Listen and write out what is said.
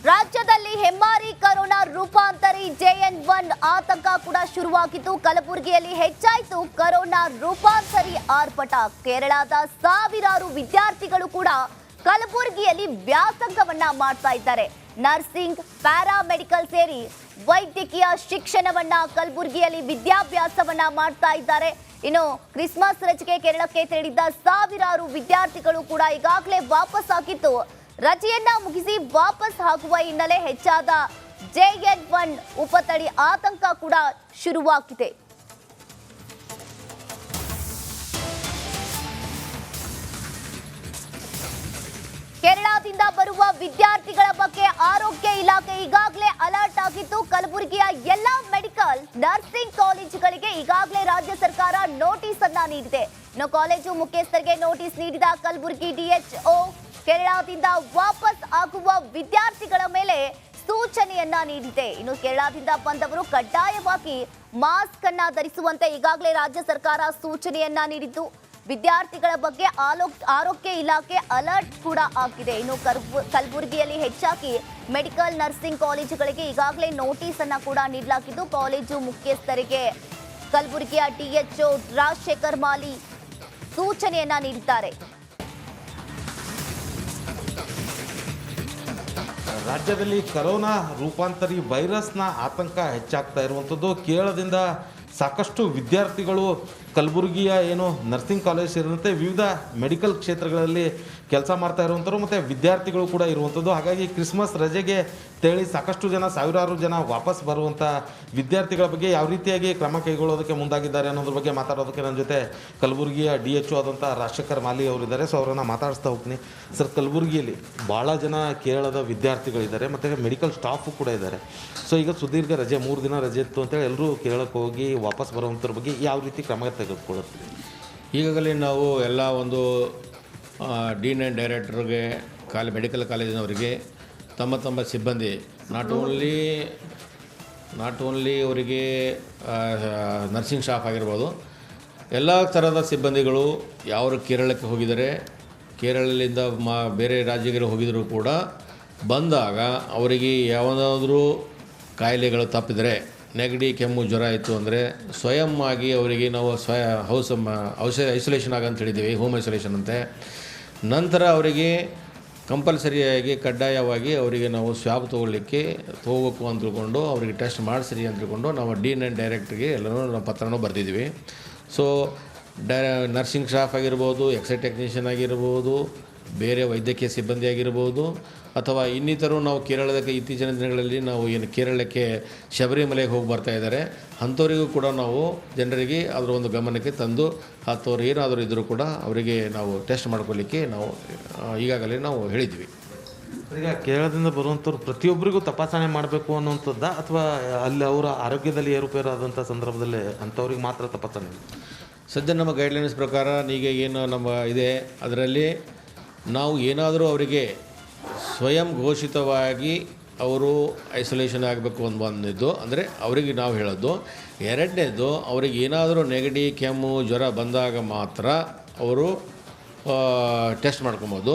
ರಾಜ್ಯದಲ್ಲಿ ಹೆಮ್ಮಾರಿ corona ರೂಪಾಂತರಿ JN1 ಆತಂಕ ಕೂಡ ಶುರುವಾಗಿತ್ತು. ಕಲಬುರಗಿಯಲ್ಲಿ ಹೆಚ್ಚಾಯಿತು ಕರೋನಾ ರೂಪಾಂತರಿ ಆರ್ಭಟ. ಕೇರಳದ ಸಾವಿರಾರು ವಿದ್ಯಾರ್ಥಿಗಳು ಕೂಡ ಕಲಬುರಗಿಯಲ್ಲಿ ವ್ಯಾಸಂಗವನ್ನ ಮಾಡ್ತಾ ಇದ್ದಾರೆ. ನರ್ಸಿಂಗ್, ಪ್ಯಾರಾಮೆಡಿಕಲ್ ಸೇರಿ ವೈದ್ಯಕೀಯ ಶಿಕ್ಷಣವನ್ನ ಕಲಬುರಗಿಯಲ್ಲಿ ವಿದ್ಯಾಭ್ಯಾಸವನ್ನ ಮಾಡ್ತಾ ಇದ್ದಾರೆ. ಇನ್ನು ಕ್ರಿಸ್ಮಸ್ ರಜೆಗೆ ಕೇರಳಕ್ಕೆ ತೆರಳಿದ್ದ ಸಾವಿರಾರು ವಿದ್ಯಾರ್ಥಿಗಳು ಕೂಡ ಈಗಾಗಲೇ ವಾಪಸ್ ಆಗಿದ್ದು, ರಜೆಯನ್ನ ಮುಗಿಸಿ ವಾಪಸ್ ಆಗುವ ಹಿನ್ನೆಲೆ ಹೆಚ್ಚಾದ JN1 ಉಪತಳಿ ಆತಂಕ ಕೂಡ ಶುರುವಾಗಿದೆ. ಕೇರಳದಿಂದ ಬರುವ ವಿದ್ಯಾರ್ಥಿಗಳ ಬಗ್ಗೆ ಆರೋಗ್ಯ ಇಲಾಖೆ ಈಗಾಗಲೇ ಅಲರ್ಟ್ ಆಗಿದ್ದು, ಕಲಬುರಗಿಯ ಎಲ್ಲ ಮೆಡಿಕಲ್, ನರ್ಸಿಂಗ್ ಕಾಲೇಜುಗಳಿಗೆ ಈಗಾಗಲೇ ರಾಜ್ಯ ಸರ್ಕಾರ ನೋಟಿಸ್ ಅನ್ನ ನೀಡಿದೆ. ಇನ್ನು ಕಾಲೇಜು ಮುಖ್ಯಸ್ಥರಿಗೆ ನೋಟಿಸ್ ನೀಡಿದ ಕಲಬುರಗಿ DHO ಕೇರಳದಿಂದ ವಾಪಸ್ ಆಗುವ ವಿದ್ಯಾರ್ಥಿಗಳ ಮೇಲೆ ಸೂಚನೆಯನ್ನ ನೀಡಿದೆ. ಇನ್ನು ಕೇರಳದಿಂದ ಬಂದವರು ಕಡ್ಡಾಯವಾಗಿ ಮಾಸ್ಕ್ ಅನ್ನ ಧರಿಸುವಂತೆ ಈಗಾಗಲೇ ರಾಜ್ಯ ಸರ್ಕಾರ ಸೂಚನೆಯನ್ನ ನೀಡಿದ್ದು, ವಿದ್ಯಾರ್ಥಿಗಳ ಬಗ್ಗೆ ಆರೋಗ್ಯ ಇಲಾಖೆ ಅಲರ್ಟ್ ಕೂಡ ಆಗಿದೆ. ಇನ್ನು ಕಲಬುರಗಿಯಲ್ಲಿ ಹೆಚ್ಚಾಗಿ ಮೆಡಿಕಲ್, ನರ್ಸಿಂಗ್ ಕಾಲೇಜುಗಳಿಗೆ ಈಗಾಗಲೇ ನೋಟಿಸ್ ಅನ್ನ ಕೂಡ ನೀಡಲಾಗಿದ್ದು, ಕಾಲೇಜು ಮುಖ್ಯಸ್ಥರಿಗೆ ಕಲಬುರಗಿಯ DHO ರಾಜಶೇಖರ್ ಮಾಲಿ ಸೂಚನೆಯನ್ನ ನೀಡಿದ್ದಾರೆ. ರಾಜ್ಯದಲ್ಲಿ ಕರೋನಾ ರೂಪಾಂತರಿ ವೈರಸ್ನ ಆತಂಕ ಹೆಚ್ಚಾಗ್ತಾ ಇರುವಂಥದ್ದು. ಕೇರಳದಿಂದ ಸಾಕಷ್ಟು ವಿದ್ಯಾರ್ಥಿಗಳು ಕಲಬುರಗಿಯ ನರ್ಸಿಂಗ್ ಕಾಲೇಜ್ ಸೇರಿದಂತೆ ವಿವಿಧ ಮೆಡಿಕಲ್ ಕ್ಷೇತ್ರಗಳಲ್ಲಿ ಕೆಲಸ ಮಾಡ್ತಾ ಇರುವಂಥವ್ರು ಮತ್ತು ವಿದ್ಯಾರ್ಥಿಗಳು ಕೂಡ ಇರುವಂಥದ್ದು. ಹಾಗಾಗಿ ಕ್ರಿಸ್ಮಸ್ ರಜೆಗೆ ತೆರಳಿ ಸಾಕಷ್ಟು ಜನ, ಸಾವಿರಾರು ಜನ ವಾಪಸ್ ಬರುವಂಥ ವಿದ್ಯಾರ್ಥಿಗಳ ಬಗ್ಗೆ ಯಾವ ರೀತಿಯಾಗಿ ಕ್ರಮ ಕೈಗೊಳ್ಳೋದಕ್ಕೆ ಮುಂದಾಗಿದ್ದಾರೆ ಅನ್ನೋದ್ರ ಬಗ್ಗೆ ಮಾತಾಡೋದಕ್ಕೆ ನನ್ನ ಜೊತೆ ಕಲಬುರಗಿಯ DHO ಆದಂಥ ರಾಜಶೇಖರ್ ಮಾಲಿ ಅವರಿದ್ದಾರೆ. ಸೊ ಅವರನ್ನು ಮಾತಾಡಿಸ್ತಾ ಹೋಗ್ತೀನಿ. ಸರ್, ಕಲಬುರಗಿಯಲ್ಲಿ ಭಾಳ ಜನ ಕೇರಳದ ವಿದ್ಯಾರ್ಥಿಗಳಿದ್ದಾರೆ ಮತ್ತು ಮೆಡಿಕಲ್ ಸ್ಟಾಫು ಕೂಡ ಇದ್ದಾರೆ. ಸೊ ಈಗ ಸುದೀರ್ಘ ರಜೆ, 3 ದಿನ ರಜೆ ಇತ್ತು ಅಂತೇಳಿ ಎಲ್ಲರೂ ಕೇರಳಕ್ಕೆ ಹೋಗಿ ವಾಪಸ್ ಬರುವಂಥವ್ರ ಬಗ್ಗೆ ಯಾವ ರೀತಿ ಕ್ರಮ ತೆಗೆದುಕೊಳ್ಳುತ್ತೀವಿ? ಈಗಾಗಲೇ ನಾವು ಎಲ್ಲ ಒಂದು ಡೀನ್ ಆ್ಯಂಡ್ ಡೈರೆಕ್ಟರ್ಗೆ, ಮೆಡಿಕಲ್ ಕಾಲೇಜಿನವರಿಗೆ ತಮ್ಮ ಸಿಬ್ಬಂದಿ, ನಾಟ್ ಓನ್ಲಿ ಅವರಿಗೆ ನರ್ಸಿಂಗ್ ಸ್ಟಾಫ್ ಆಗಿರ್ಬೋದು, ಎಲ್ಲ ಥರದ ಸಿಬ್ಬಂದಿಗಳು ಯಾರು ಕೇರಳಕ್ಕೆ ಹೋಗಿದ್ದಾರೆ, ಕೇರಳದಿಂದ ಬೇರೆ ರಾಜ್ಯಗಳಿಗೆ ಹೋಗಿದರೂ ಕೂಡ ಬಂದಾಗ ಅವರಿಗೆ ಯಾವುದಾದ್ರೂ ಕಾಯಿಲೆಗಳು ತಪ್ಪಿದರೆ, ನೆಗಡಿ, ಕೆಮ್ಮು, ಜ್ವರ ಇತ್ತು ಅಂದರೆ ಸ್ವಯಂ ಆಗಿ ಅವರಿಗೆ ನಾವು ಐಸೋಲೇಷನ್ ಆಗಂತ ಹೇಳಿದ್ದೀವಿ, ಹೋಮ್ ಐಸೋಲೇಷನ್ ಅಂತೆ. ನಂತರ ಅವರಿಗೆ ಕಂಪಲ್ಸರಿಯಾಗಿ ಕಡ್ಡಾಯವಾಗಿ ಅವರಿಗೆ ನಾವು ಸ್ವಾಬ್ ತೊಗೋಬೇಕು ಅಂತ ತಿಳ್ಕೊಂಡು, ಅವರಿಗೆ ಟೆಸ್ಟ್ ಮಾಡಿಸ್ರಿ ಅಂತ ತಿಳ್ಕೊಂಡು ನಾವು ಡೀನ್ ಆ್ಯಂಡ್ ಡೈರೆಕ್ಟ್ರಿಗೆ ಎಲ್ಲರೂ ನಾವು ಪತ್ರನೂ ಬರೆದಿದ್ದೀವಿ. ಸೊ ನರ್ಸಿಂಗ್ ಸ್ಟಾಫ್ ಆಗಿರ್ಬೋದು, ಎಕ್ಸ್ರೇ ಟೆಕ್ನಿಷಿಯನ್ ಆಗಿರ್ಬೋದು, ಬೇರೆ ವೈದ್ಯಕೀಯ ಸಿಬ್ಬಂದಿ ಆಗಿರ್ಬೋದು, ಅಥವಾ ಇನ್ನಿತರು ನಾವು ಕೇರಳಕ್ಕೆ ಇತ್ತೀಚಿನ ದಿನಗಳಲ್ಲಿ ನಾವು ಕೇರಳಕ್ಕೆ ಶಬರಿಮಲೆಗೆ ಹೋಗಿ ಬರ್ತಾ ಇದ್ದಾರೆ, ಅಂಥವರಿಗೂ ಕೂಡ ನಾವು ಜನರಿಗೆ ಅದರ ಒಂದು ಗಮನಕ್ಕೆ ತಂದು, ಅಂಥವ್ರು ಏನಾದರೂ ಇದ್ದರೂ ಕೂಡ ಅವರಿಗೆ ನಾವು ಟೆಸ್ಟ್ ಮಾಡ್ಕೊಳ್ಳಿಕ್ಕೆ ನಾವು ಈಗಾಗಲೇ ನಾವು ಹೇಳಿದ್ವಿ. ಈಗ ಕೇರಳದಿಂದ ಬರುವಂಥವ್ರು ಪ್ರತಿಯೊಬ್ಬರಿಗೂ ತಪಾಸಣೆ ಮಾಡಬೇಕು ಅನ್ನುವಂಥದ್ದು, ಅಥವಾ ಅಲ್ಲಿ ಅವರ ಆರೋಗ್ಯದಲ್ಲಿ ಏರುಪೇರು ಆದಂಥ ಸಂದರ್ಭದಲ್ಲಿ ಅಂಥವ್ರಿಗೆ ಮಾತ್ರ ತಪಾಸಣೆ? ಸದ್ಯ ನಮ್ಮ ಗೈಡ್ಲೈನ್ಸ್ ಪ್ರಕಾರ ಈಗ ಏನು ನಮ್ಮ ಇದೆ, ಅದರಲ್ಲಿ ನಾವು ಏನಾದರೂ ಅವರಿಗೆ ಸ್ವಯಂ ಘೋಷಿತವಾಗಿ ಅವರು ಐಸೋಲೇಷನ್ ಆಗಬೇಕು ಒಂದಿದ್ದು ಅಂದರೆ ಅವರಿಗೆ ನಾವು ಹೇಳೋದು. ಎರಡನೇದು, ಅವರಿಗೆ ಏನಾದರೂ ನೆಗಡಿ, ಕೆಮ್ಮು, ಜ್ವರ ಬಂದಾಗ ಮಾತ್ರ ಅವರು ಟೆಸ್ಟ್ ಮಾಡ್ಕೊಬೋದು.